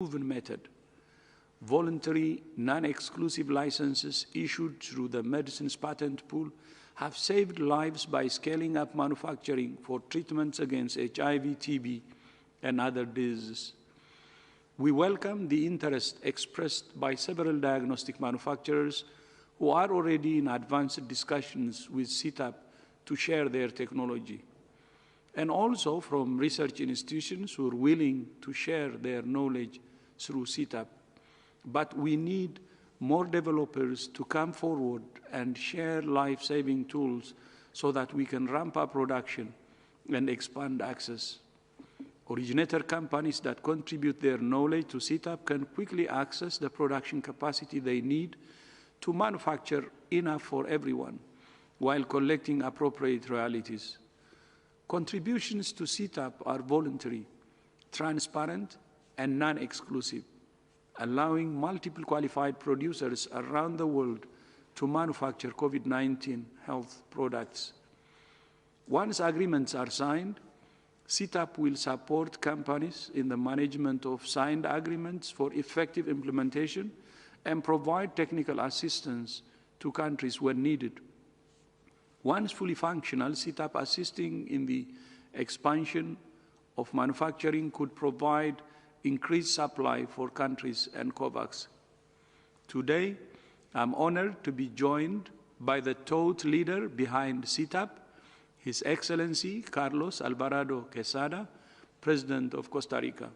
proven method. Voluntary, non-exclusive licenses issued through the medicines patent pool have saved lives by scaling up manufacturing for treatments against HIV, TB, and other diseases. We welcome the interest expressed by several diagnostic manufacturers who are already in advanced discussions with CTAP to share their technology, and also from research institutions who are willing to share their knowledge through CTAP. But we need more developers to come forward and share life-saving tools so that we can ramp up production and expand access. Originator companies that contribute their knowledge to CTAP can quickly access the production capacity they need to manufacture enough for everyone while collecting appropriate royalties. Contributions to CTAP are voluntary, transparent, and non-exclusive, allowing multiple qualified producers around the world to manufacture COVID-19 health products. Once agreements are signed, CTAP will support companies in the management of signed agreements for effective implementation and provide technical assistance to countries when needed. Once fully functional, CTAP assisting in the expansion of manufacturing could provide increased supply for countries and COVAX. Today, I'm honored to be joined by the thought leader behind CTAP, His Excellency Carlos Alvarado Quesada, President of Costa Rica.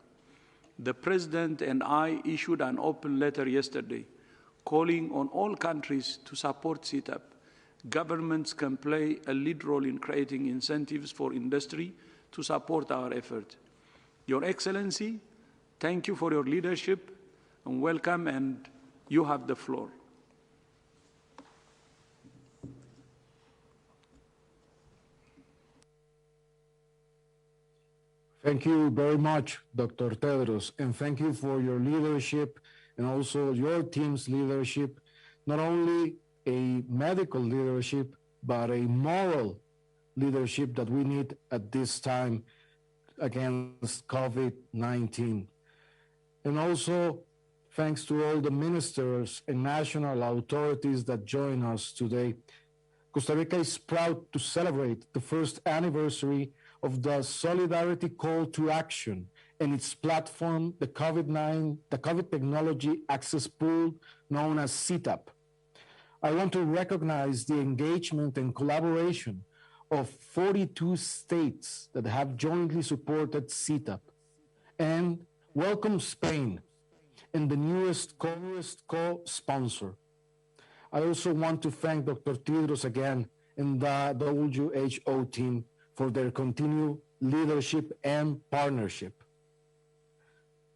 The President and I issued an open letter yesterday calling on all countries to support CTAP. Governments can play a lead role in creating incentives for industry to support our effort. Your Excellency, thank you for your leadership and welcome, and you have the floor. Thank you very much, Dr. Tedros, and thank you for your leadership and also your team's leadership, not only a medical leadership, but a moral leadership that we need at this time against COVID-19. And also, thanks to all the ministers and national authorities that join us today. Costa Rica is proud to celebrate the first anniversary of the Solidarity Call to Action and its platform, the COVID Technology Access Pool, known as CTAP. I want to recognize the engagement and collaboration of 42 states that have jointly supported CTAP, and welcome Spain and the newest co-sponsor. I also want to thank Dr. Tedros again and the WHO team for their continued leadership and partnership.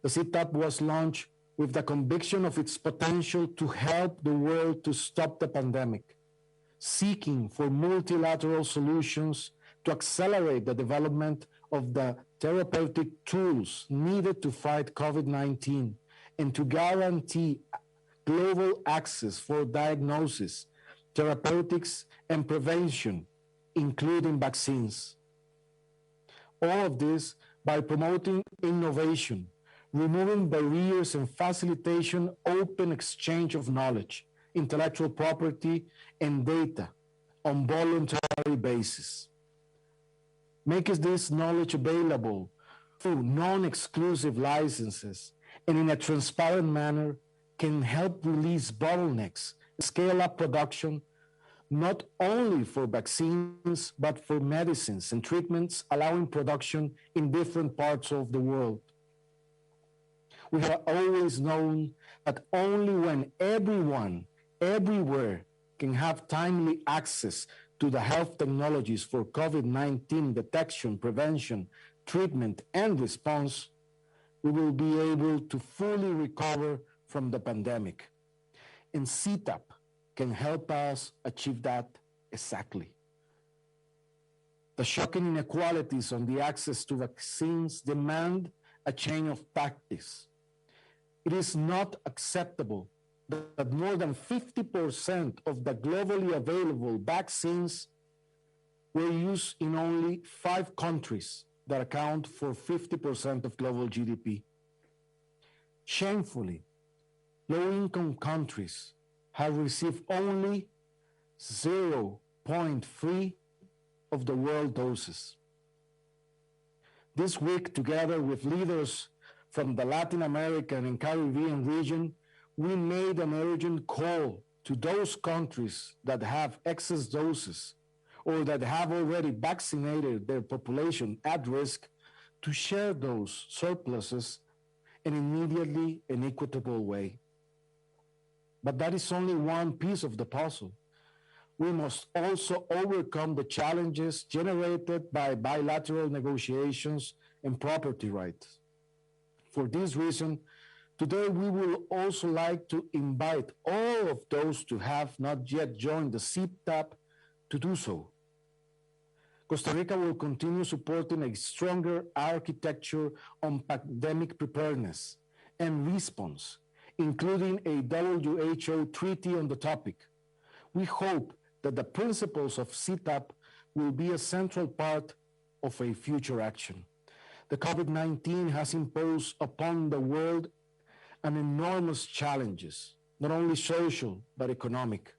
The CTAP was launched with the conviction of its potential to help the world to stop the pandemic, seeking for multilateral solutions to accelerate the development of the therapeutic tools needed to fight COVID-19 and to guarantee global access for diagnosis, therapeutics, and prevention, including vaccines. All of this by promoting innovation, removing barriers and facilitation open exchange of knowledge, intellectual property, and data on voluntary basis. Makes this knowledge available through non-exclusive licenses and in a transparent manner can help release bottlenecks, scale up production, not only for vaccines, but for medicines and treatments, allowing production in different parts of the world. We have always known that only when everyone, everywhere, can have timely access to the health technologies for COVID-19 detection, prevention, treatment, and response, we will be able to fully recover from the pandemic. And CTAP can help us achieve that exactly. The shocking inequalities on the access to vaccines demand a change of practice. It is not acceptable that more than 50% of the globally available vaccines were used in only 5 countries that account for 50% of global GDP. Shamefully, low-income countries have received only 0.3 of the world doses. This week, together with leaders from the Latin American and Caribbean region, we made an urgent call to those countries that have excess doses or that have already vaccinated their population at risk to share those surpluses in an immediately and equitable way. But that is only one piece of the puzzle. We must also overcome the challenges generated by bilateral negotiations and property rights. For this reason, today we will also like to invite all of those who have not yet joined the CTAP to do so. Costa Rica will continue supporting a stronger architecture on pandemic preparedness and response, including a WHO treaty on the topic. We hope that the principles of CTAP will be a central part of a future action. The COVID-19 has imposed upon the world an enormous challenges, not only social, but economic.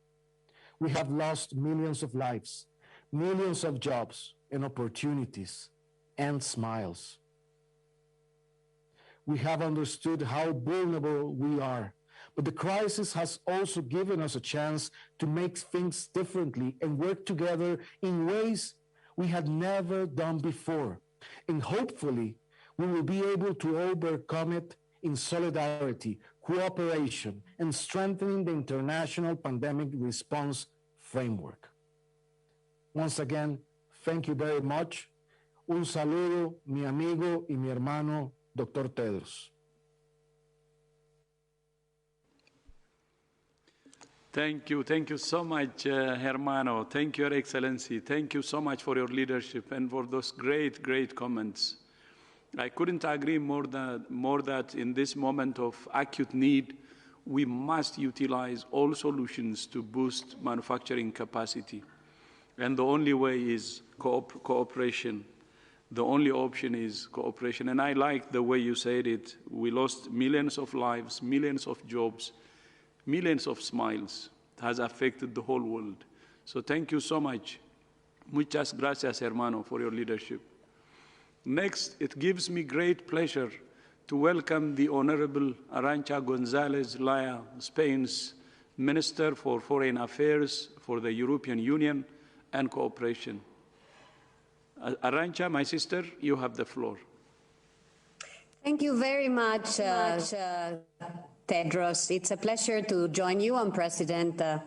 We have lost millions of lives, millions of jobs and opportunities and smiles. We have understood how vulnerable we are, but the crisis has also given us a chance to make things differently and work together in ways we had never done before. And hopefully, we will be able to overcome it in solidarity, cooperation, and strengthening the international pandemic response framework. Once again, thank you very much. Un saludo, mi amigo y mi hermano, Dr. Tedros. Thank you so much, Hermano. Thank you, Your Excellency. Thank you so much for your leadership and for those great comments. I couldn't agree more that in this moment of acute need, we must utilize all solutions to boost manufacturing capacity. And the only way is cooperation. The only option is cooperation. And I like the way you said it. We lost millions of lives, millions of jobs, millions of smiles. It has affected the whole world. So thank you so much. Muchas gracias, hermano, for your leadership. Next, it gives me great pleasure to welcome the Honorable Arantxa González Laya, Spain's Minister for Foreign Affairs for the European Union and Cooperation. Arantxa, my sister, you have the floor. Thank you very much, Tedros. It's a pleasure to join you. I'm the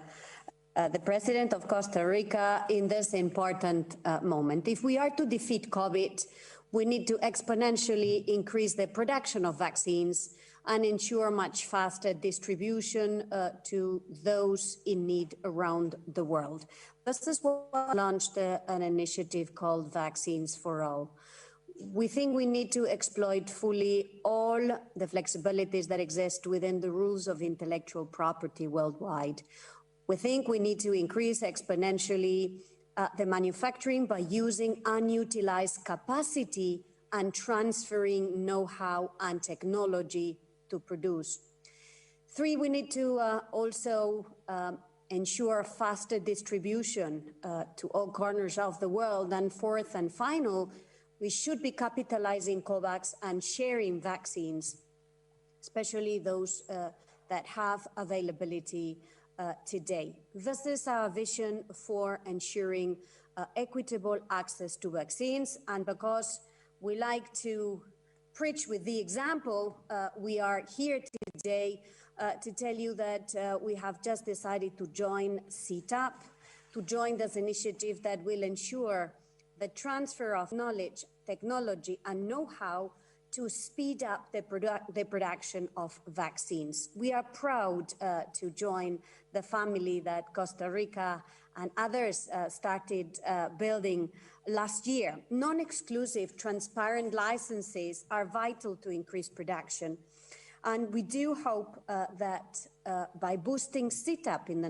President of Costa Rica in this important moment. If we are to defeat COVID, we need to exponentially increase the production of vaccines and ensure much faster distribution to those in need around the world. This is why we launched an initiative called Vaccines for All. We think we need to exploit fully all the flexibilities that exist within the rules of intellectual property worldwide. We think we need to increase exponentially the manufacturing by using unutilized capacity and transferring know-how and technology to produce. 3, we need to also ensure faster distribution to all corners of the world. And 4th and final, we should be capitalizing COVAX and sharing vaccines, especially those that have availability today. This is our vision for ensuring equitable access to vaccines. And because we like to preach with the example, we are here today to tell you that we have just decided to join CTAP, to join this initiative that will ensure the transfer of knowledge, technology, and know-how to speed up the production of vaccines. We are proud to join the family that Costa Rica and others started building last year. Non-exclusive, transparent licenses are vital to increase production. And we do hope that by boosting CTAP in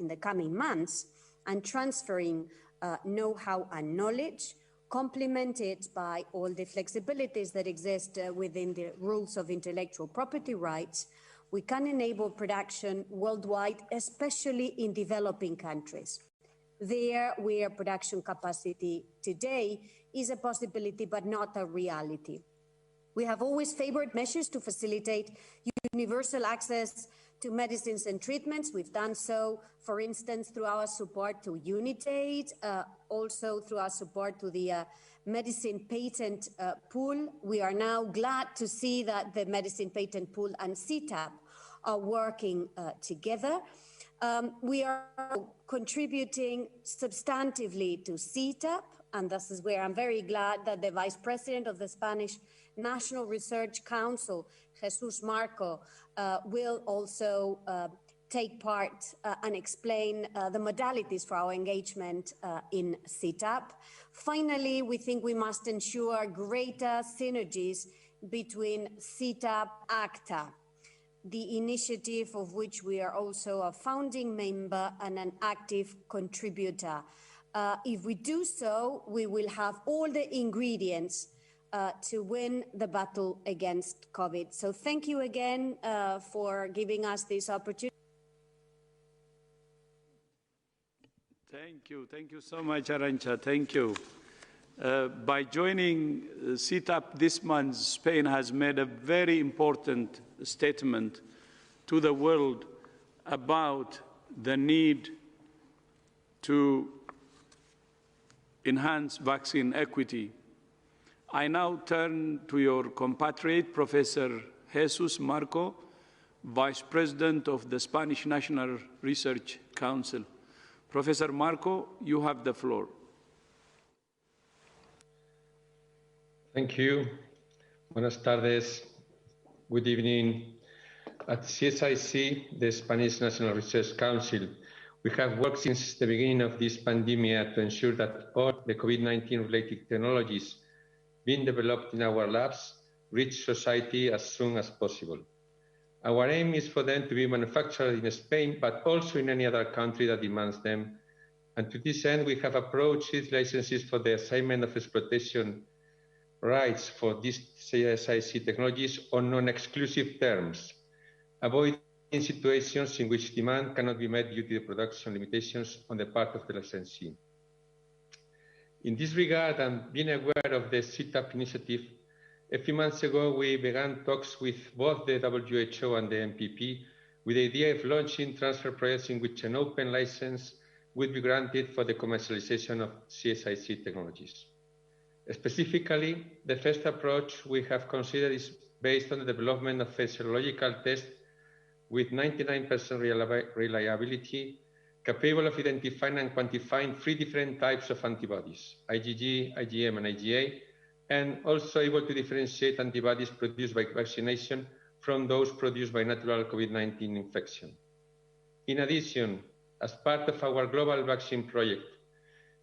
the coming months and transferring know-how and knowledge, complemented by all the flexibilities that exist within the rules of intellectual property rights, we can enable production worldwide, especially in developing countries. There, where production capacity today is a possibility but not a reality. We have always favored measures to facilitate universal access to medicines and treatments. We've done so, for instance, through our support to Unitate, also through our support to the medicine patent pool. We are now glad to see that the medicine patent pool and CTAP are working together. We are contributing substantively to CTAP, and this is where I'm very glad that the Vice President of the Spanish National Research Council, Jesus Marco, will also take part and explain the modalities for our engagement in CTAP. Finally, we think we must ensure greater synergies between CTAP ACTA, the initiative of which we are also a founding member and an active contributor. If we do so, we will have all the ingredients to win the battle against COVID. So thank you again for giving us this opportunity. Thank you so much, Arantxa, thank you. By joining CTAP this month, Spain has made a very important statement to the world about the need to enhance vaccine equity. I now turn to your compatriot, Professor Jesus Marco, Vice President of the Spanish National Research Council. Professor Marco, you have the floor. Thank you. Buenas tardes. Good evening. At CSIC, the Spanish National Research Council, we have worked since the beginning of this pandemic to ensure that all the COVID-19 related technologies being developed in our labs reach society as soon as possible. Our aim is for them to be manufactured in Spain, but also in any other country that demands them. And to this end, we have approached these licenses for the assignment of exploitation rights for these CSIC technologies on non-exclusive terms, avoiding situations in which demand cannot be met due to the production limitations on the part of the licensee. In this regard, and being aware of the CTAP initiative, a few months ago we began talks with both the WHO and the MPP with the idea of launching transfer projects in which an open license would be granted for the commercialization of CSIC technologies. Specifically, the first approach we have considered is based on the development of a serological test with 99% reliability, capable of identifying and quantifying 3 different types of antibodies, IgG, IgM, and IgA, and also able to differentiate antibodies produced by vaccination from those produced by natural COVID-19 infection. In addition, as part of our global vaccine project,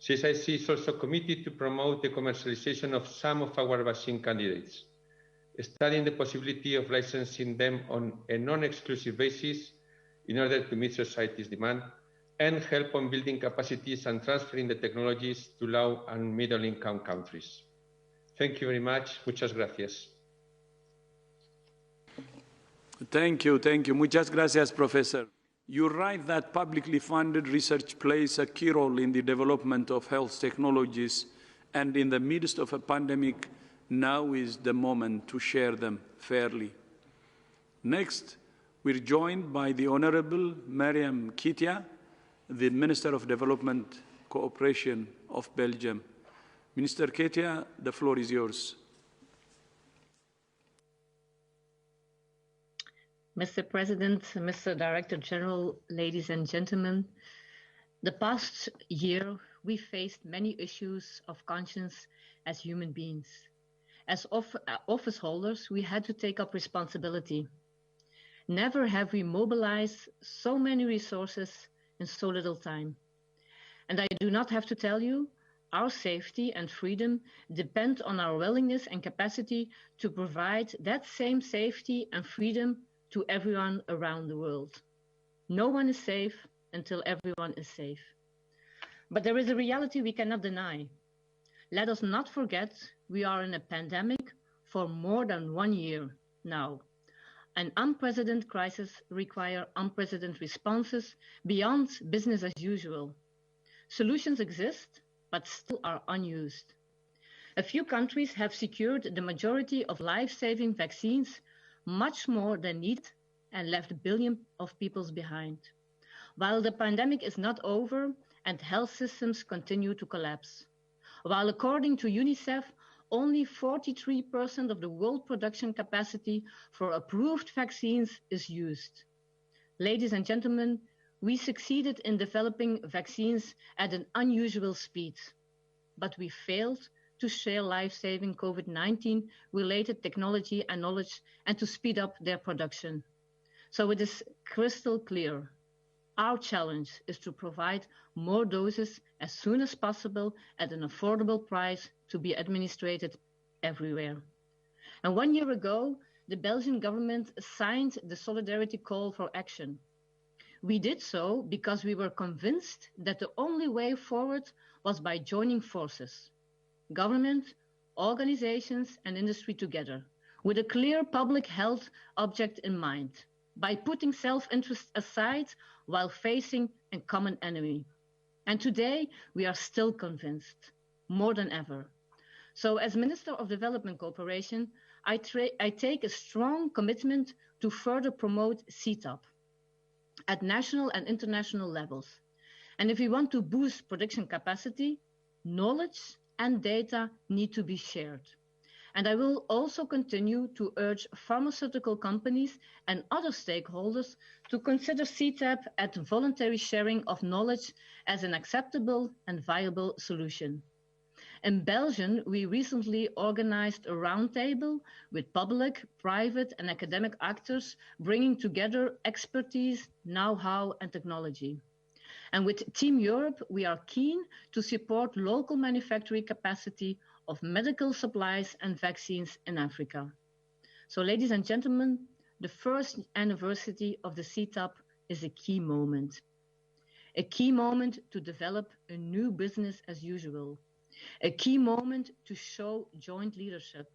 CSIC is also committed to promote the commercialization of some of our vaccine candidates, studying the possibility of licensing them on a non-exclusive basis in order to meet society's demand and help on building capacities and transferring the technologies to low and middle-income countries. Thank you very much. Muchas gracias. Thank you. Muchas gracias, Professor. You're right that publicly funded research plays a key role in the development of health technologies, and in the midst of a pandemic, now is the moment to share them fairly. Next, we're joined by the Honorable Mariam Kitia, the Minister of Development Cooperation of Belgium. Minister Kitia, the floor is yours. Mr. President, Mr. Director General, ladies and gentlemen, the past year we faced many issues of conscience as human beings. As office holders, we had to take up responsibility. Never have we mobilized so many resources in so little time. And I do not have to tell you, our safety and freedom depend on our willingness and capacity to provide that same safety and freedom to everyone around the world. No one is safe until everyone is safe. But there is a reality we cannot deny. Let us not forget we are in a pandemic for more than 1 year now. An unprecedented crisis requires unprecedented responses beyond business as usual. Solutions exist, but still are unused. A few countries have secured the majority of life-saving vaccines, much more than needed, and left billions of people behind. While the pandemic is not over and health systems continue to collapse. While according to UNICEF, only 43% of the world production capacity for approved vaccines is used. Ladies and gentlemen, we succeeded in developing vaccines at an unusual speed, but we failed to share life-saving COVID-19 related technology and knowledge and to speed up their production. So it is crystal clear. Our challenge is to provide more doses as soon as possible at an affordable price to be administered everywhere. And 1 year ago, the Belgian government signed the Solidarity Call for Action. We did so because we were convinced that the only way forward was by joining forces, government, organizations, and industry together, with a clear public health object in mind, by putting self-interest aside while facing a common enemy. And today, we are still convinced, more than ever. So as Minister of Development Cooperation, I take a strong commitment to further promote CTAP at national and international levels. And if we want to boost production capacity, knowledge and data need to be shared. And I will also continue to urge pharmaceutical companies and other stakeholders to consider CTAP at voluntary sharing of knowledge as an acceptable and viable solution. In Belgium, we recently organized a roundtable with public, private, and academic actors, bringing together expertise, know-how, and technology. And with Team Europe, we are keen to support local manufacturing capacity of medical supplies and vaccines in Africa. So, ladies and gentlemen, the first anniversary of the CTAP is a key moment to develop a new business as usual, a key moment to show joint leadership,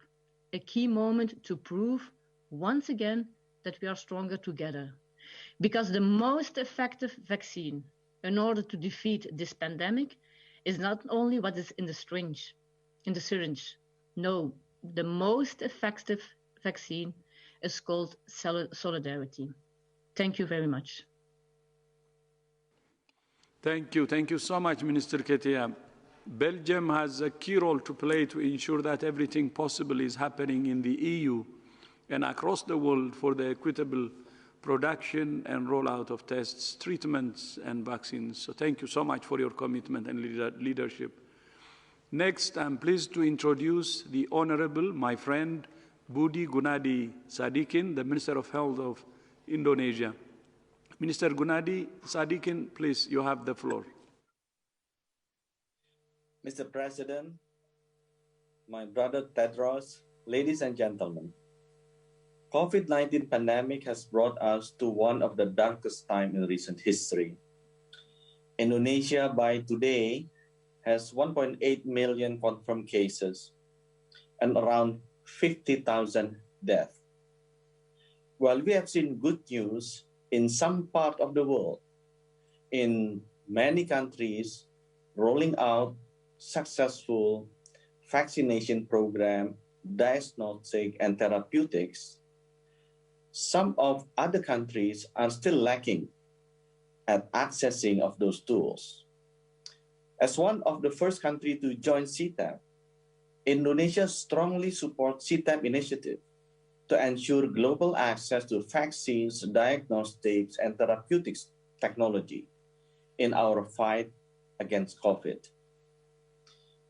a key moment to prove once again that we are stronger together. Because the most effective vaccine in order to defeat this pandemic is not only what is in the syringe. No, the most effective vaccine is called solidarity. Thank you very much. Thank you. Thank you so much, Minister Ketia. Belgium has a key role to play to ensure that everything possible is happening in the EU and across the world for the equitable production and rollout of tests, treatments, and vaccines. So thank you so much for your commitment and leadership. Next, I'm pleased to introduce the Honorable, my friend, Budi Gunadi Sadikin, the Minister of Health of Indonesia. Minister Gunadi Sadikin, please, you have the floor. Mr. President, my brother Tedros, ladies and gentlemen, COVID-19 pandemic has brought us to one of the darkest times in recent history. Indonesia by today has 1.8 million confirmed cases and around 50,000 deaths. While we have seen good news in some part of the world, in many countries rolling out successful vaccination program, diagnostic and therapeutics, some of other countries are still lacking at accessing of those tools. As one of the first countries to join CTAP, Indonesia strongly supports CTAP initiative to ensure global access to vaccines, diagnostics, and therapeutics technology in our fight against COVID.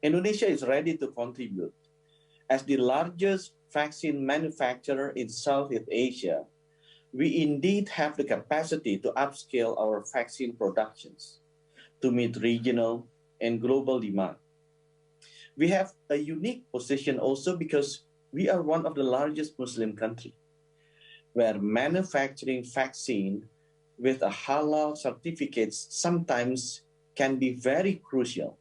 Indonesia is ready to contribute. As the largest vaccine manufacturer in Southeast Asia, we indeed have the capacity to upscale our vaccine productions to meet regional and global demand. We have a unique position also because we are one of the largest Muslim countries, where manufacturing vaccine with a halal certificates sometimes can be very crucial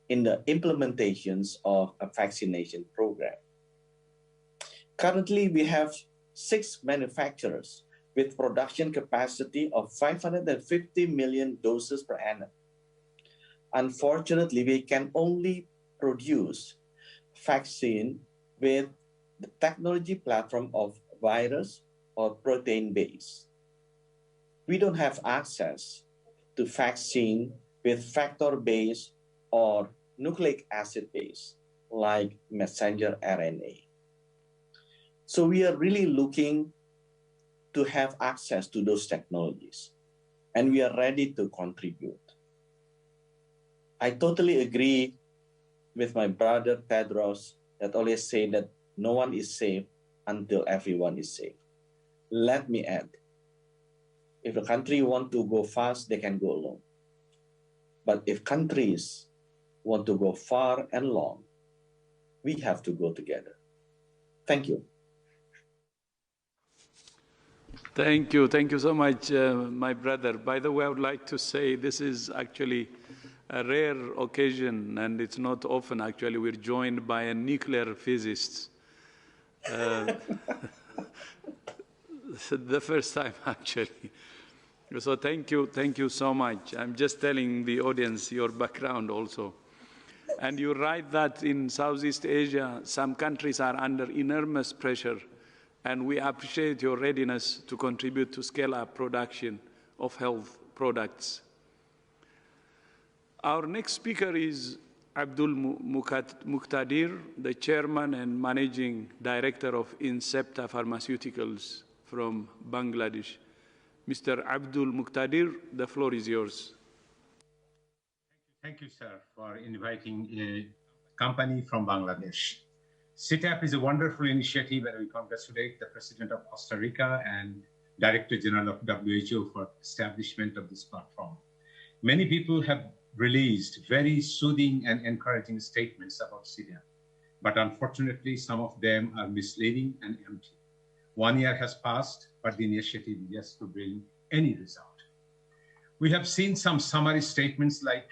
in the implementations of a vaccination program. Currently, we have 6 manufacturers with production capacity of 550 million doses per annum. Unfortunately, we can only produce vaccine with the technology platform of virus or protein base. We don't have access to vaccine with factor base or nucleic acid base like messenger RNA. So we are really looking to have access to those technologies, and we are ready to contribute. I totally agree with my brother Tedros that always say that no one is safe until everyone is safe. Let me add, if a country want to go fast, they can go alone. But if countries want to go far and long, we have to go together. Thank you. Thank you so much, my brother. By the way, I would like to say this is actually a rare occasion, and it's not often actually we're joined by a nuclear physicist. The first time actually. So thank you so much. I'm just telling the audience your background also. And you're right that in Southeast Asia, some countries are under enormous pressure, and we appreciate your readiness to contribute to scale up production of health products. Our next speaker is Abdul Muqtadir, the Chairman and Managing Director of Incepta Pharmaceuticals from Bangladesh. Mr. Abdul Muqtadir, the floor is yours. Thank you, sir, for inviting a company from Bangladesh. CTAP is a wonderful initiative, and we congratulate the President of Costa Rica and Director General of WHO for establishment of this platform. Many people have released very soothing and encouraging statements about CTAP, but unfortunately, some of them are misleading and empty. 1 year has passed, but the initiative is yet to bring any result. We have seen some summary statements like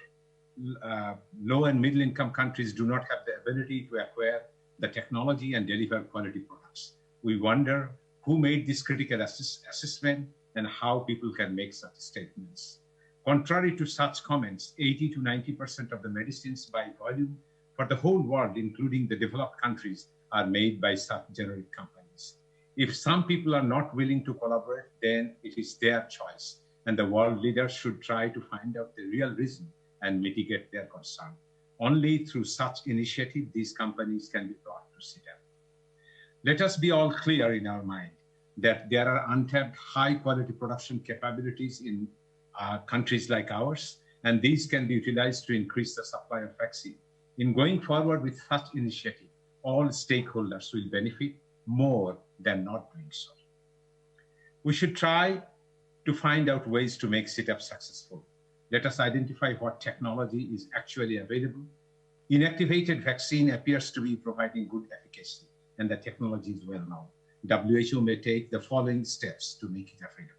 low and middle income countries do not have the ability to acquire the technology and deliver quality products. We wonder who made this critical assessment and how people can make such statements. Contrary to such comments, 80 to 90% of the medicines by volume for the whole world, including the developed countries, are made by such generic companies. If some people are not willing to collaborate, then it is their choice, and the world leaders should try to find out the real reason and mitigate their concern. Only through such initiative, these companies can be brought to CTAP. Let us be all clear in our mind that there are untapped high-quality production capabilities in countries like ours, and these can be utilized to increase the supply of vaccine. In going forward with such initiative, all stakeholders will benefit more than not doing so. We should try to find out ways to make CTAP successful. Let us identify what technology is actually available. Inactivated vaccine appears to be providing good efficacy, and the technology is well known. WHO may take the following steps to make it available.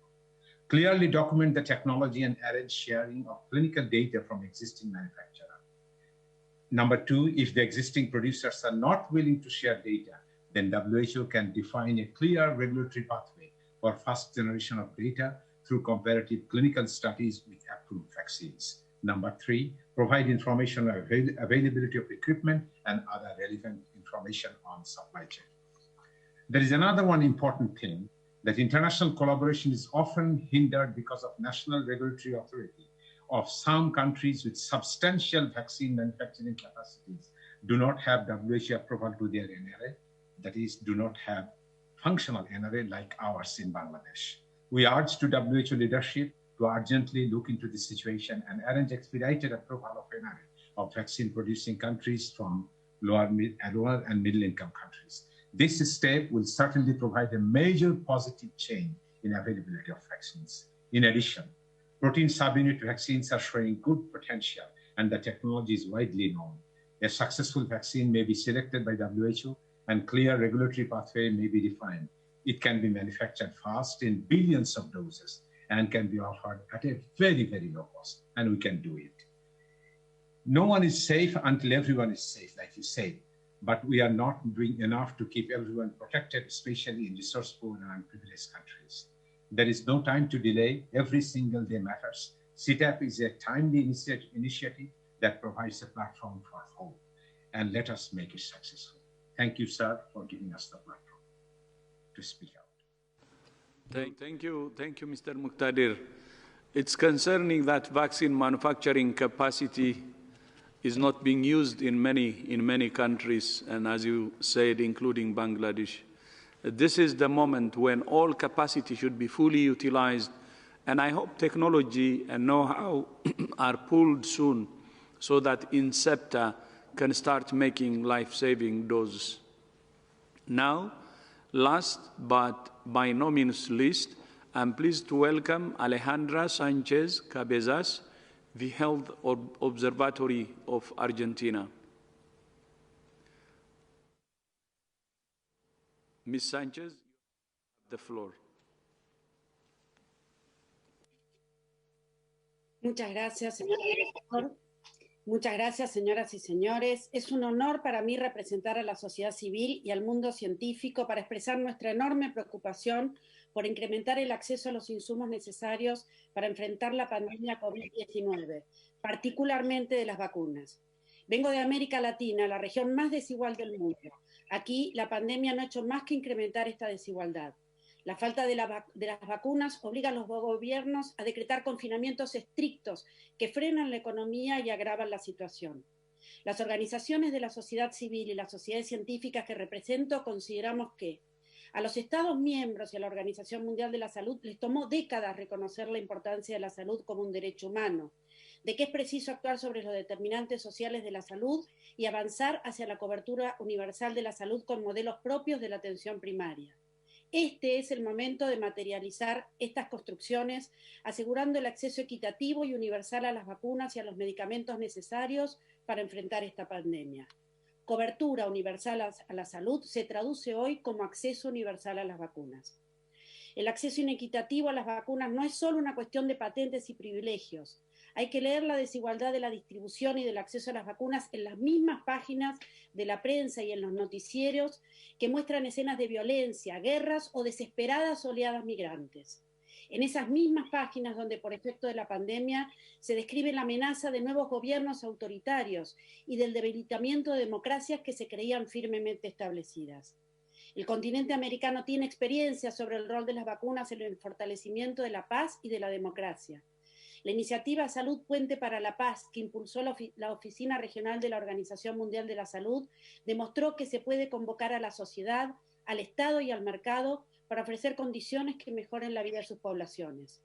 Clearly document the technology and arrange sharing of clinical data from existing manufacturers. Number 2, if the existing producers are not willing to share data, then WHO can define a clear regulatory pathway for first generation of data through comparative clinical studies with approved vaccines. Number 3, provide information on availability of equipment and other relevant information on supply chain. There is another one important thing, that international collaboration is often hindered because of national regulatory authority of some countries with substantial vaccine manufacturing capacities do not have WHO approval to their NRA, that is, do not have functional NRA like ours in Bangladesh. We urge to WHO leadership to urgently look into the situation and arrange expedited approval of NRA of vaccine producing countries from lower and middle income countries. This step will certainly provide a major positive change in availability of vaccines. In addition, protein subunit vaccines are showing good potential, and the technology is widely known. A successful vaccine may be selected by WHO, and clear regulatory pathway may be defined. It can be manufactured fast in billions of doses and can be offered at a very, very low cost, and we can do it. No one is safe until everyone is safe, like you say. But we are not doing enough to keep everyone protected, especially in resourceful and unprivileged countries. There is no time to delay. Every single day matters. CTAP is a timely initiative that provides a platform for hope. And let us make it successful. Thank you, sir, for giving us the platform to speak out. Thank you, Mr. Muqtadir. It's concerning that vaccine manufacturing capacity is not being used in many countries, and as you said, including Bangladesh. This is the moment when all capacity should be fully utilized, and I hope technology and know-how are pooled soon so that Incepta can start making life-saving doses. Now, last but by no means least, I'm pleased to welcome Alejandra Sanchez Cabezas, the Health Observatory of Argentina. Ms. Sanchez, you have the floor. Muchas gracias, señor director. Muchas gracias, señoras y señores. Es un honor para mí representar a la sociedad civil y al mundo científico para expresar nuestra enorme preocupación por incrementar el acceso a los insumos necesarios para enfrentar la pandemia COVID-19, particularmente de las vacunas. Vengo de América Latina, la región más desigual del mundo. Aquí la pandemia no ha hecho más que incrementar esta desigualdad. La falta de las vacunas obliga a los gobiernos a decretar confinamientos estrictos que frenan la economía y agravan la situación. Las organizaciones de la sociedad civil y las sociedades científicas que represento consideramos que a los Estados miembros y a la Organización Mundial de la Salud les tomó décadas reconocer la importancia de la salud como un derecho humano, de que es preciso actuar sobre los determinantes sociales de la salud y avanzar hacia la cobertura universal de la salud con modelos propios de la atención primaria. Este es el momento de materializar estas construcciones, asegurando el acceso equitativo y universal a las vacunas y a los medicamentos necesarios para enfrentar esta pandemia. Cobertura universal a la salud se traduce hoy como acceso universal a las vacunas. El acceso inequitativo a las vacunas no es solo una cuestión de patentes y privilegios. Hay que leer la desigualdad de la distribución y del acceso a las vacunas en las mismas páginas de la prensa y en los noticieros que muestran escenas de violencia, guerras o desesperadas oleadas migrantes. En esas mismas páginas donde por efecto de la pandemia se describe la amenaza de nuevos gobiernos autoritarios y del debilitamiento de democracias que se creían firmemente establecidas. El continente americano tiene experiencia sobre el rol de las vacunas en el fortalecimiento de la paz y de la democracia. La iniciativa Salud Puente para la Paz, que impulsó la Oficina Regional de la Organización Mundial de la Salud, demostró que se puede convocar a la sociedad, al Estado y al mercado para ofrecer condiciones que mejoren la vida de sus poblaciones.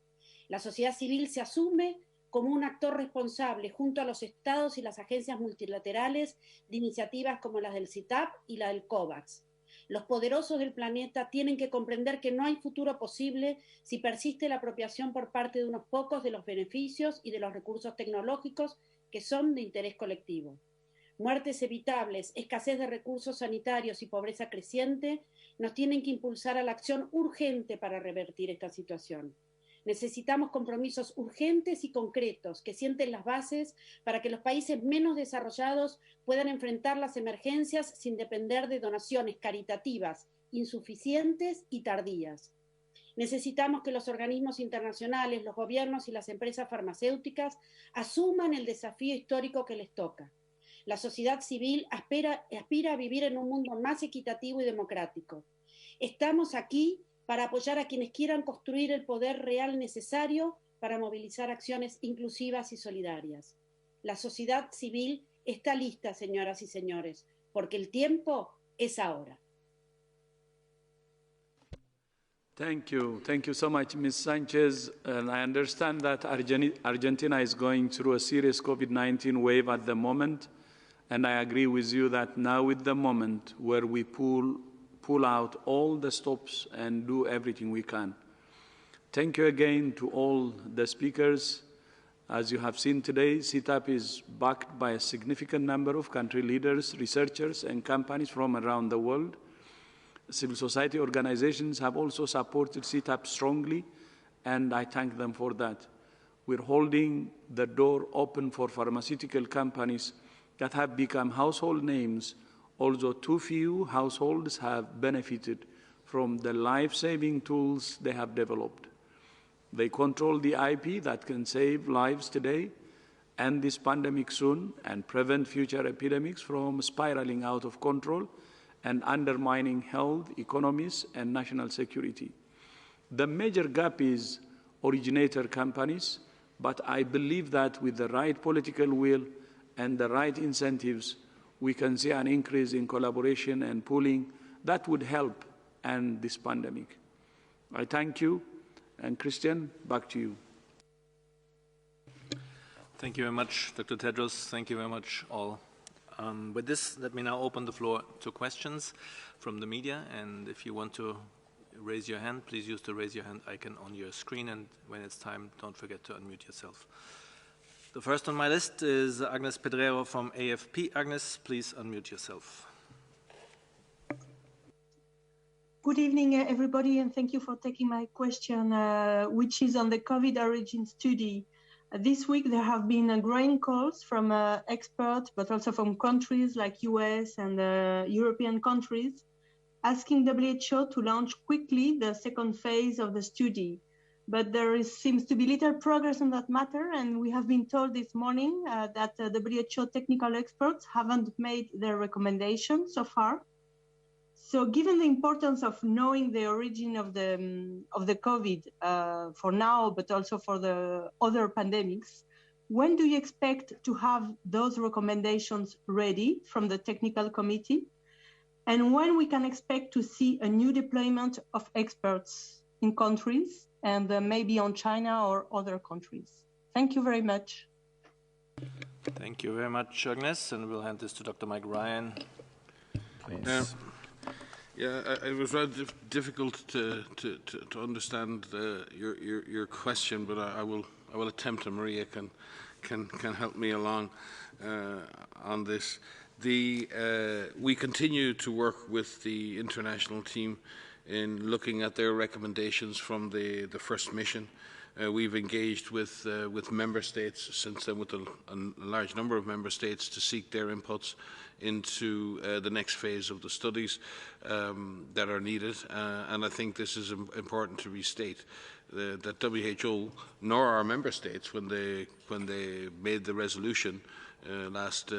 La sociedad civil se asume como un actor responsable junto a los Estados y las agencias multilaterales de iniciativas como las del CTAP y la del COVAX. Los poderosos del planeta tienen que comprender que no hay futuro posible si persiste la apropiación por parte de unos pocos de los beneficios y de los recursos tecnológicos que son de interés colectivo. Muertes evitables, escasez de recursos sanitarios y pobreza creciente nos tienen que impulsar a la acción urgente para revertir esta situación. Necesitamos compromisos urgentes y concretos que sienten las bases para que los países menos desarrollados puedan enfrentar las emergencias sin depender de donaciones caritativas insuficientes y tardías. Necesitamos que los organismos internacionales, los gobiernos y las empresas farmacéuticas asuman el desafío histórico que les toca. La sociedad civil aspira a vivir en un mundo más equitativo y democrático. Estamos aquí para apoyar a quienes quieran construir el poder real necesario para movilizar acciones inclusivas y solidarias. La sociedad civil está lista, señoras y señores, porque el tiempo es ahora. Thank you so much, Ms. Sanchez. And I understand that Argentina is going through a serious COVID-19 wave at the moment. And I agree with you that now is the moment where we pull out all the stops and do everything we can. Thank you again to all the speakers. As you have seen today, CTAP is backed by a significant number of country leaders, researchers, and companies from around the world. Civil society organizations have also supported CTAP strongly, and I thank them for that. We're holding the door open for pharmaceutical companies that have become household names, although too few households have benefited from the life-saving tools they have developed. They control the IP that can save lives today, end this pandemic soon, and prevent future epidemics from spiraling out of control and undermining health, economies, and national security. The major gap is originator companies, but I believe that with the right political will and the right incentives, we can see an increase in collaboration and pooling that would help end this pandemic. I thank you, and Christian, back to you. Thank you very much, Dr. Tedros. Thank you very much, all. With this, let me now open the floor to questions from the media. And if you want to raise your hand, please use the raise your hand icon on your screen. And when it's time, don't forget to unmute yourself. The first on my list is Agnes Pedrero from AFP. Agnes, please unmute yourself. Good evening, everybody, and thank you for taking my question, which is on the COVID origin study. This week, there have been growing calls from experts, but also from countries like US and European countries, asking WHO to launch quickly the second phase of the study. But there seems to be little progress on that matter, and we have been told this morning that WHO technical experts haven't made their recommendations so far. So given the importance of knowing the origin of the COVID for now, but also for the other pandemics, when do you expect to have those recommendations ready from the technical committee? And when we can expect to see a new deployment of experts in countries and maybe on China or other countries? Thank you very much. Thank you very much, Agnes, and we'll hand this to Dr. Mike Ryan. Please. Yeah, it was rather difficult to understand your question, but I will attempt, and Maria can help me along on this. We continue to work with the international team in looking at their recommendations from the first mission. We've engaged with member states since then, with a large number of member states, to seek their inputs into the next phase of the studies that are needed. And I think this is important to restate that WHO nor our member states, when they made the resolution last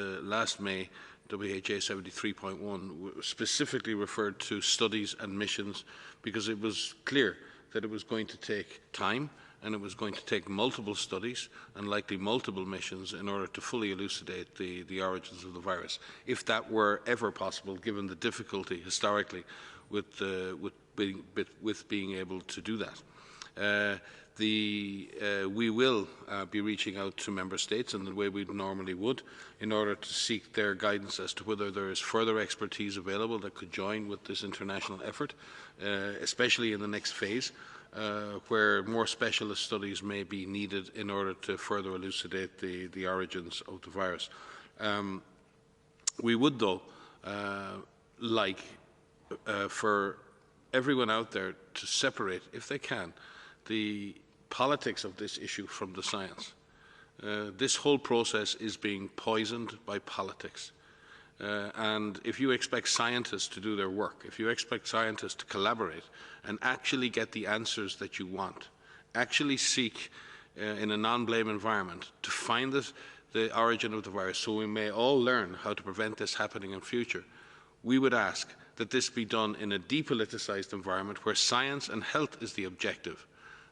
May, WHA 73.1, specifically referred to studies and missions, because it was clear that it was going to take time, and it was going to take multiple studies and likely multiple missions in order to fully elucidate the origins of the virus, if that were ever possible, given the difficulty historically with being able to do that. We will be reaching out to member states in the way we normally would, in order to seek their guidance as to whether there is further expertise available that could join with this international effort, especially in the next phase, where more specialist studies may be needed in order to further elucidate the origins of the virus. We would, though, like for everyone out there to separate, if they can, the politics of this issue from the science. This whole process is being poisoned by politics. And if you expect scientists to do their work, if you expect scientists to collaborate and actually get the answers that you want, actually seek in a non-blame environment to find the origin of the virus, so we may all learn how to prevent this happening in future, we would ask that this be done in a depoliticized environment where science and health is the objective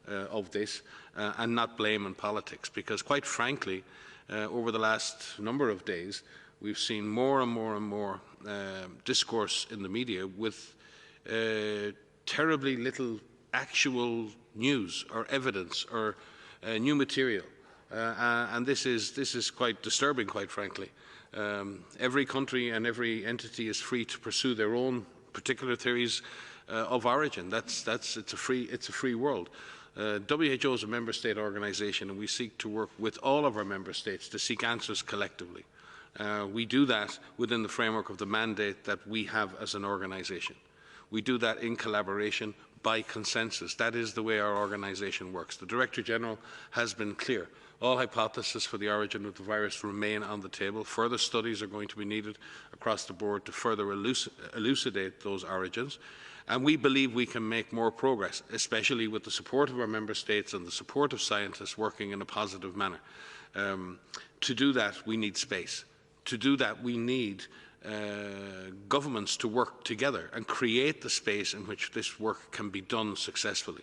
of this, and not blame and politics. Because quite frankly, over the last number of days, we've seen more and more and more discourse in the media with terribly little actual news or evidence or new material, and this is quite disturbing, quite frankly. Every country and every entity is free to pursue their own particular theories of origin. It's a free world. WHO is a member state organisation, and we seek to work with all of our member states to seek answers collectively. We do that within the framework of the mandate that we have as an organisation. We do that in collaboration, by consensus. That is the way our organisation works. The Director General has been clear. All hypotheses for the origin of the virus remain on the table. Further studies are going to be needed across the board to further elucidate those origins. And we believe we can make more progress, especially with the support of our Member States and the support of scientists working in a positive manner. To do that, we need space. To do that, we need governments to work together and create the space in which this work can be done successfully.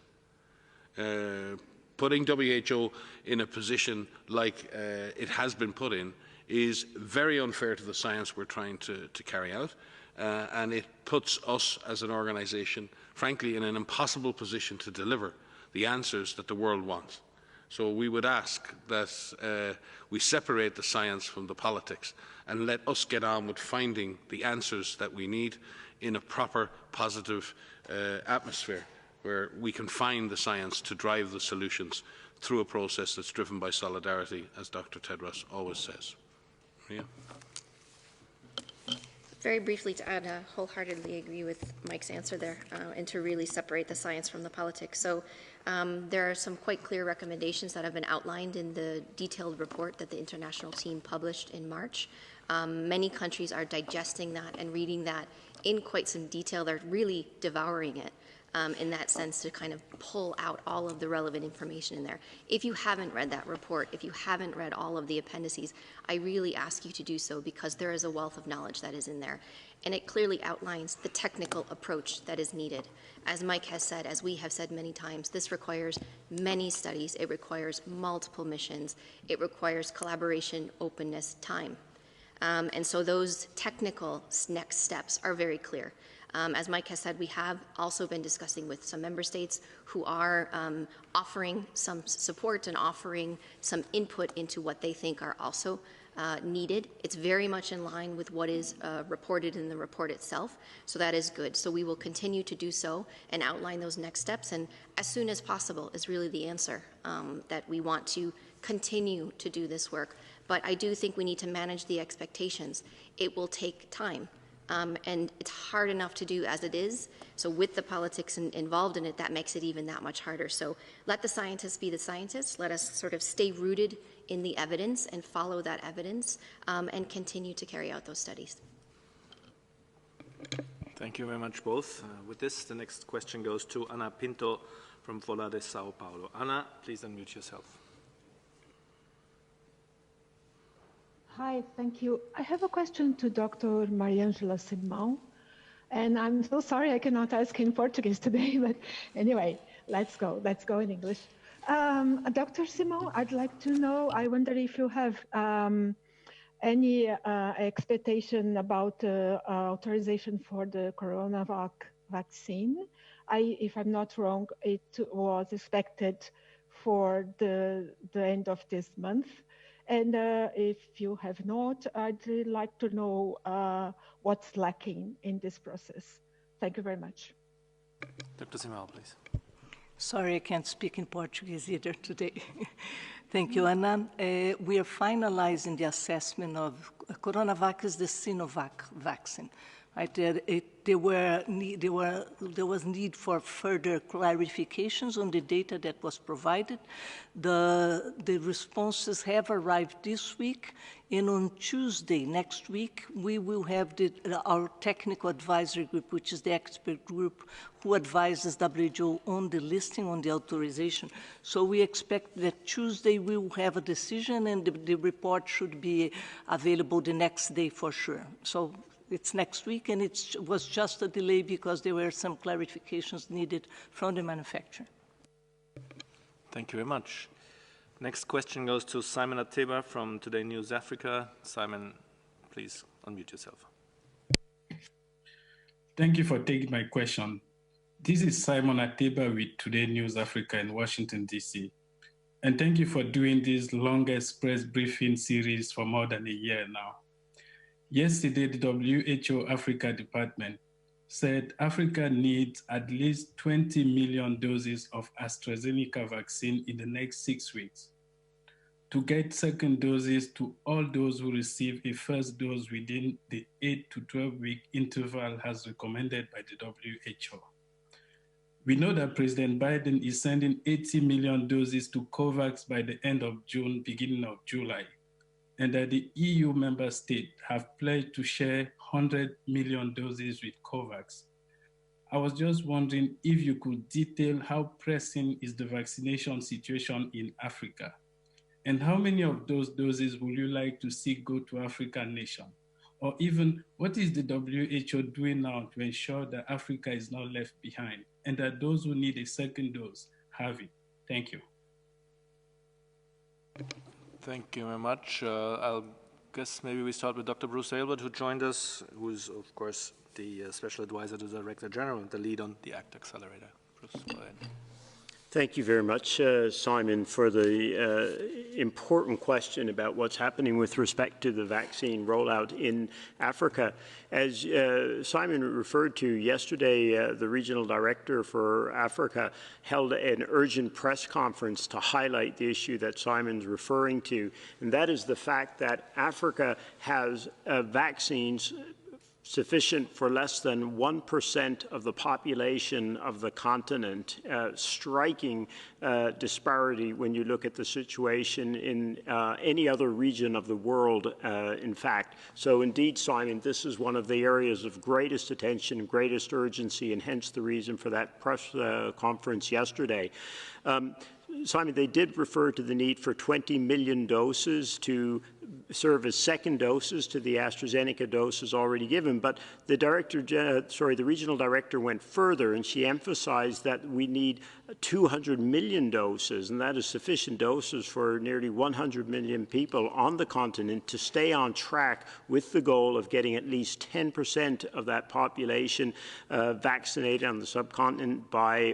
Putting WHO in a position like it has been put in is very unfair to the science we're trying to carry out, and it puts us as an organisation, frankly, in an impossible position to deliver the answers that the world wants. So we would ask that we separate the science from the politics and let us get on with finding the answers that we need in a proper, positive atmosphere where we can find the science to drive the solutions through a process that's driven by solidarity, as Dr. Tedros always says. Maria? Very briefly to add, wholeheartedly agree with Mike's answer there, and to really separate the science from the politics. So there are some quite clear recommendations that have been outlined in the detailed report that the international team published in March. Many countries are digesting that and reading that in quite some detail. They're really devouring it. In that sense, to kind of pull out all of the relevant information in there. If you haven't read that report, if you haven't read all of the appendices, I really ask you to do so, because there is a wealth of knowledge that is in there. And it clearly outlines the technical approach that is needed. As Mike has said, as we have said many times, this requires many studies, it requires multiple missions, it requires collaboration, openness, time. And so those technical next steps are very clear. As Mike has said, we have also been discussing with some member states who are offering some support and offering some input into what they think are also needed. It's very much in line with what is reported in the report itself, so that is good. So we will continue to do so and outline those next steps, and as soon as possible is really the answer, that we want to continue to do this work. But I do think we need to manage the expectations. It will take time. And it's hard enough to do as it is. So with the politics involved in it, that makes it even that much harder. So let the scientists be the scientists. Let us sort of stay rooted in the evidence and follow that evidence, and continue to carry out those studies. Thank you very much, both. With this, the next question goes to Ana Pinto from Folha de Sao Paulo. Ana, please unmute yourself. Hi, thank you. I have a question to Dr. Mariangela Simão, and I'm so sorry I cannot ask in Portuguese today, but anyway, let's go in English. Dr. Simão, I'd like to know, I wonder if you have any expectation about authorization for the coronavac vaccine. If I'm not wrong, it was expected for the end of this month. And if you have not, I'd like to know what's lacking in this process. Thank you very much. Dr. Simão, please. Sorry, I can't speak in Portuguese either today. Thank you, Anna. We are finalizing the assessment of coronavac as the Sinovac vaccine. Right? There was need for further clarifications on the data that was provided. The responses have arrived this week, and on Tuesday next week, we will have our technical advisory group, which is the expert group who advises WHO on the listing, on the authorization. So we expect that Tuesday we will have a decision, and the report should be available the next day for sure. So it's next week, and it was just a delay because there were some clarifications needed from the manufacturer. Thank you very much. Next question goes to Simon Ateba from Today News Africa. Simon, please unmute yourself. Thank you for taking my question. This is Simon Ateba with Today News Africa in Washington, D.C. And thank you for doing this longest press briefing series for more than a year now. Yesterday, the WHO Africa Department said Africa needs at least 20 million doses of AstraZeneca vaccine in the next 6 weeks to get second doses to all those who receive a first dose within the 8 to 12 week interval as recommended by the WHO. We know that President Biden is sending 80 million doses to COVAX by the end of June, beginning of July, and that the EU member states have pledged to share 100 million doses with COVAX. I was just wondering if you could detail how pressing is the vaccination situation in Africa, and how many of those doses would you like to see go to African nations? Or even, what is the WHO doing now to ensure that Africa is not left behind and that those who need a second dose have it? Thank you. Thank you very much. I'll guess maybe we start with Dr. Bruce Aylward, who joined us, who is, of course, the Special Advisor to the Director General and the lead on the ACT Accelerator. Bruce, go ahead. Thank you very much, Simon, for the important question about what's happening with respect to the vaccine rollout in Africa. As Simon referred to yesterday, the Regional Director for Africa held an urgent press conference to highlight the issue that Simon's referring to, and that is the fact that Africa has vaccines sufficient for less than 1% of the population of the continent, striking disparity when you look at the situation in any other region of the world, in fact. So indeed, Simon, this is one of the areas of greatest attention, greatest urgency, and hence the reason for that press conference yesterday. Simon, they did refer to the need for 20 million doses to serve as second doses to the AstraZeneca doses already given, but the regional director went further, and she emphasized that we need 200 million doses, and that is sufficient doses for nearly 100 million people on the continent to stay on track with the goal of getting at least 10% of that population vaccinated on the subcontinent by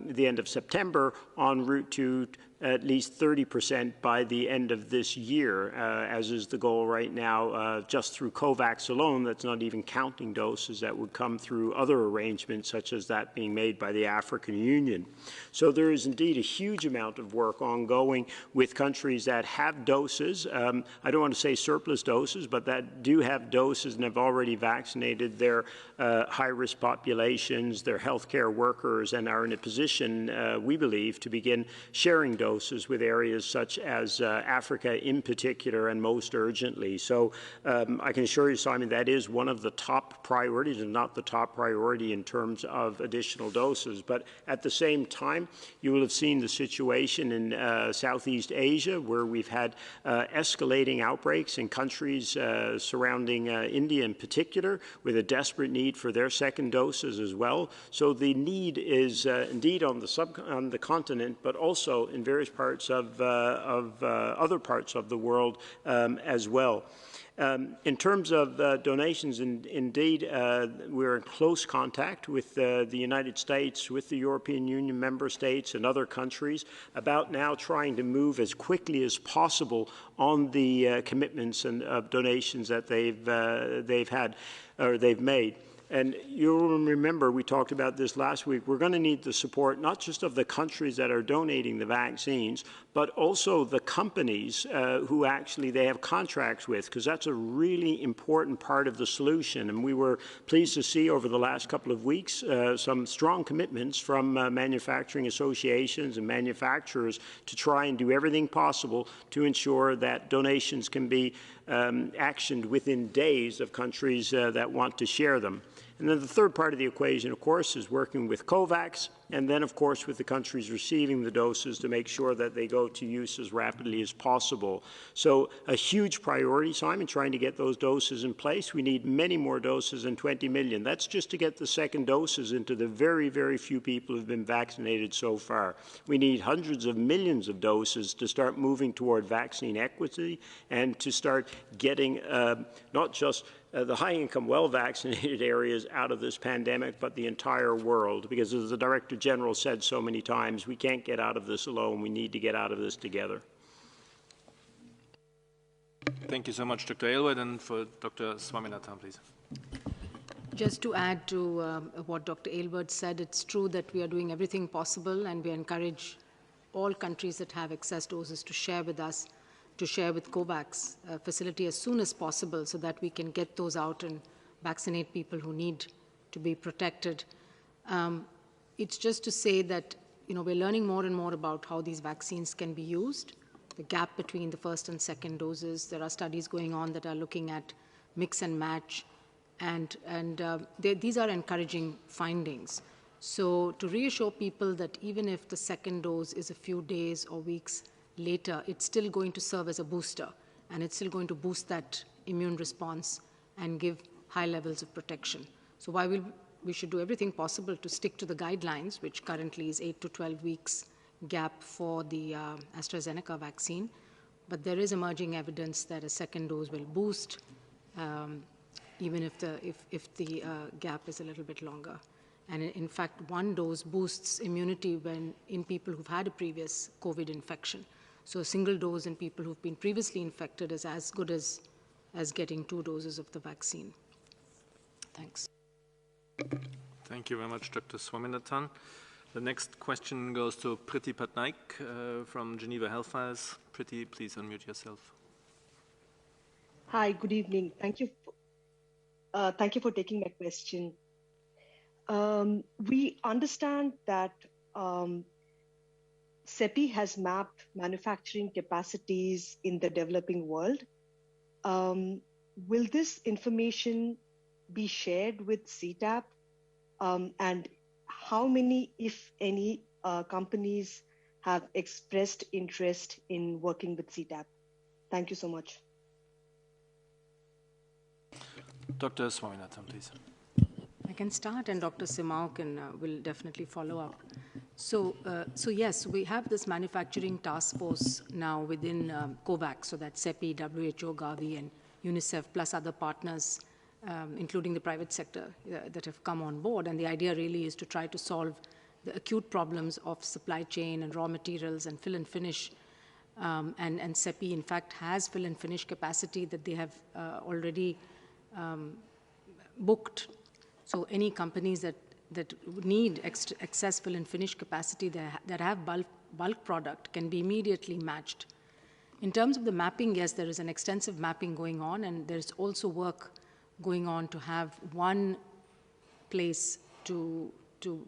the end of September, en route to at least 30% by the end of this year, as is the goal right now, just through COVAX alone. That's not even counting doses that would come through other arrangements, such as that being made by the African Union. So there is indeed a huge amount of work ongoing with countries that have doses. I don't want to say surplus doses, but that do have doses and have already vaccinated their high-risk populations, their healthcare workers, and are in a position, we believe, to begin sharing doses with areas such as Africa in particular, and most urgently. So I can assure you, Simon, that is one of the top priorities, and not the top priority in terms of additional doses. But at the same time, you will have seen the situation in Southeast Asia, where we've had escalating outbreaks in countries surrounding India in particular, with a desperate need for their second doses as well. So the need is indeed on the continent, but also in various parts of other parts of the world as well. In terms of donations, indeed, we're in close contact with the United States, with the European Union member states and other countries about now trying to move as quickly as possible on the commitments and donations that they've made. And you'll remember, we talked about this last week, we're going to need the support not just of the countries that are donating the vaccines, but also the companies who actually they have contracts with, because that's a really important part of the solution. And we were pleased to see over the last couple of weeks some strong commitments from manufacturing associations and manufacturers to try and do everything possible to ensure that donations can be actioned within days of countries that want to share them. And then the third part of the equation, of course, is working with COVAX, and then, of course, with the countries receiving the doses to make sure that they go to use as rapidly as possible. So a huge priority, Simon, trying to get those doses in place. We need many more doses than 20 million. That's just to get the second doses into the very, very few people who have been vaccinated so far. We need hundreds of millions of doses to start moving toward vaccine equity and to start getting not just the high-income, well-vaccinated areas out of this pandemic, but the entire world. Because as the Director General said so many times, we can't get out of this alone. We need to get out of this together. Thank you so much, Dr. Aylward. And for Dr. Swaminathan, please. Just to add to what Dr. Aylward said, it's true that we are doing everything possible, and we encourage all countries that have excess doses to share with us, to share with COVAX facility as soon as possible, so that we can get those out and vaccinate people who need to be protected. It's just to say that we're learning more and more about how these vaccines can be used, the gap between the first and second doses. There are studies going on that are looking at mix and match, and these are encouraging findings. So to reassure people that even if the second dose is a few days or weeks later, it's still going to serve as a booster, and it's still going to boost that immune response and give high levels of protection. So while we should do everything possible to stick to the guidelines, which currently is 8 to 12 weeks gap for the AstraZeneca vaccine, but there is emerging evidence that a second dose will boost, even if the gap is a little bit longer. And in fact, one dose boosts immunity in people who've had a previous COVID infection. So a single dose in people who've been previously infected is as good as getting 2 doses of the vaccine. Thanks. Thank you very much, Dr. Swaminathan. The next question goes to Priti Patnaik from Geneva Health Files. Priti, please unmute yourself. Hi, good evening. Thank you for taking my question. We understand that CEPI has mapped manufacturing capacities in the developing world. Will this information be shared with CTAP? And how many, if any, companies have expressed interest in working with CTAP? Thank you so much. Dr. Swaminathan, please. I can start, and Dr. Simao will definitely follow up. So yes, we have this manufacturing task force now within COVAX, so that's CEPI, WHO, Gavi, and UNICEF, plus other partners, including the private sector that have come on board. And the idea really is to try to solve the acute problems of supply chain and raw materials and fill and finish. And CEPI, in fact, has fill and finish capacity that they have already booked. So any companies that need excess fill and finish capacity that have bulk product can be immediately matched. In terms of the mapping, yes, there is an extensive mapping going on, and there's also work going on to have one place to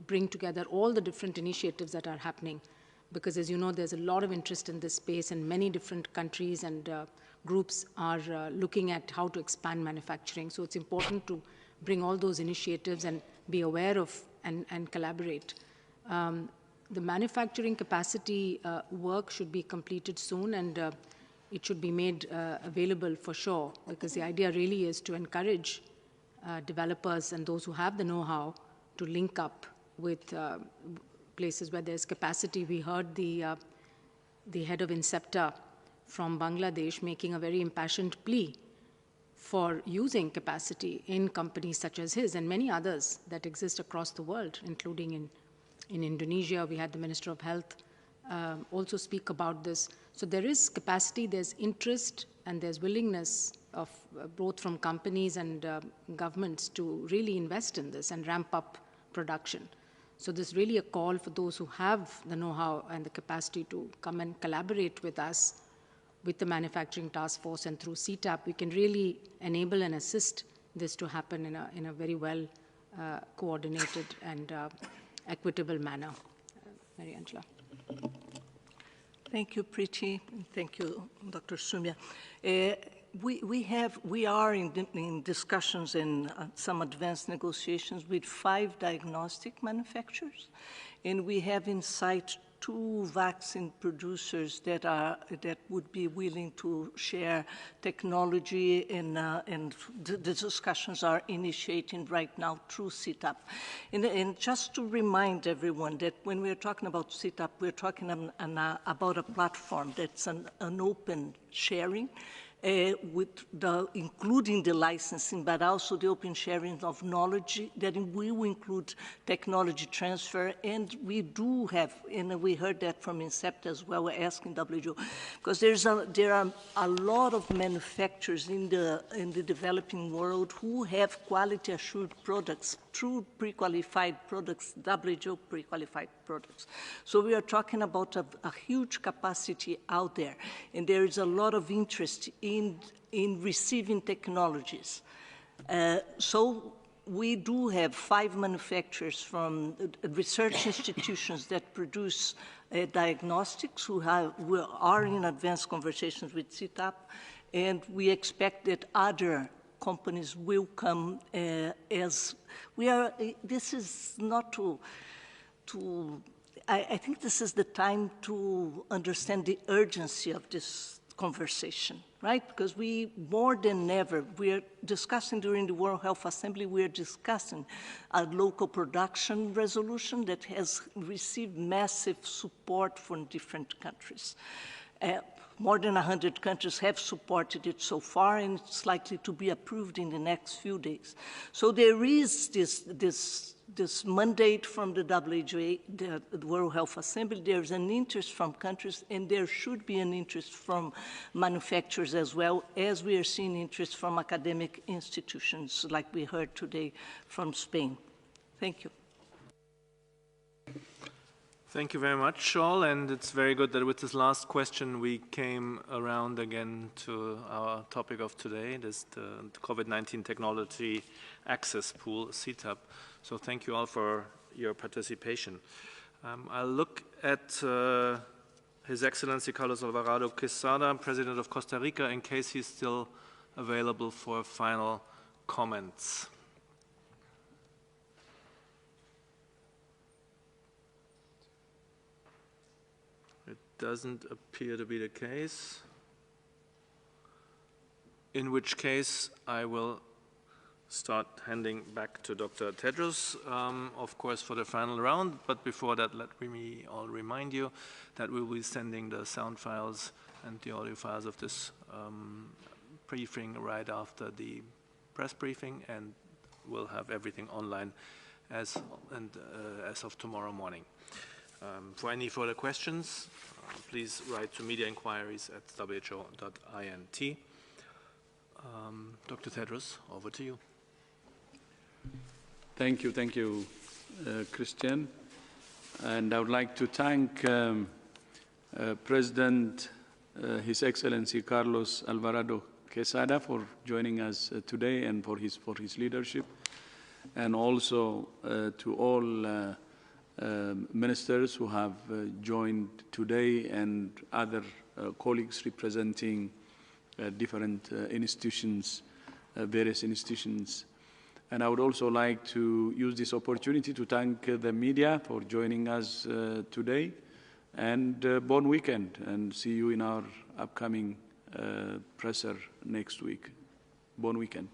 bring together all the different initiatives that are happening. Because as you know, there's a lot of interest in this space, and many different countries and groups are looking at how to expand manufacturing. So it's important to bring all those initiatives and be aware of and collaborate. The manufacturing capacity work should be completed soon, and it should be made available for sure, because the idea really is to encourage developers and those who have the know-how to link up with places where there's capacity. We heard the head of Incepta from Bangladesh making a very impassioned plea for using capacity in companies such as his and many others that exist across the world, including in Indonesia. We had the Minister of Health also speak about this. So there is capacity, there's interest, and there's willingness of both from companies and governments to really invest in this and ramp up production. So there's really a call for those who have the know-how and the capacity to come and collaborate with us, with the manufacturing task force, and through CTAP, we can really enable and assist this to happen in a very well coordinated and equitable manner. Mary Angela. Thank you, Priti, and thank you, Dr. Sumia. We are in discussions and some advanced negotiations with 5 diagnostic manufacturers, and we have in sight 2 vaccine producers that would be willing to share technology, and the discussions are initiating right now through CTAP. And just to remind everyone that when we're talking about CTAP, we're talking about a platform that's an open sharing, including the licensing, but also the open sharing of knowledge that will include technology transfer. And we do have, and we heard that from Incepta as well, we're asking WHO, because there are a lot of manufacturers in the developing world who have quality assured products through pre-qualified products, WHO pre-qualified products. So we are talking about a huge capacity out there, and there is a lot of interest in receiving technologies. So we do have 5 manufacturers from research institutions that produce diagnostics who are in advanced conversations with CTAP, and we expect that other companies will come as we are. This is not I think this is the time to understand the urgency of this conversation, right? Because we, more than ever, we are discussing during the World Health Assembly, we are discussing a local production resolution that has received massive support from different countries. More than 100 countries have supported it so far, and it's likely to be approved in the next few days. So there is this mandate from the WHO, the World Health Assembly. There's an interest from countries, and there should be an interest from manufacturers as well, as we are seeing interest from academic institutions, like we heard today from Spain. Thank you. Thank you very much, all, and it's very good that with this last question we came around again to our topic of today, this the COVID-19 Technology Access Pool, CTAP. So thank you all for your participation. I'll look at His Excellency Carlos Alvarado Quesada, President of Costa Rica, in case he's still available for final comments. It doesn't appear to be the case, in which case I will start handing back to Dr. Tedros, of course, for the final round. But before that, let me all remind you that we will be sending the sound files and the audio files of this briefing right after the press briefing, and we'll have everything online as of tomorrow morning. For any further questions, please write to mediainquiries@who.int. Dr. Tedros, over to you. Thank you, Christian. And I would like to thank President, His Excellency Carlos Alvarado Quesada for joining us today and for his leadership, and also to all ministers who have joined today and other colleagues representing different institutions, various institutions. And I would also like to use this opportunity to thank the media for joining us today, and bon weekend, and see you in our upcoming presser next week. Bon weekend.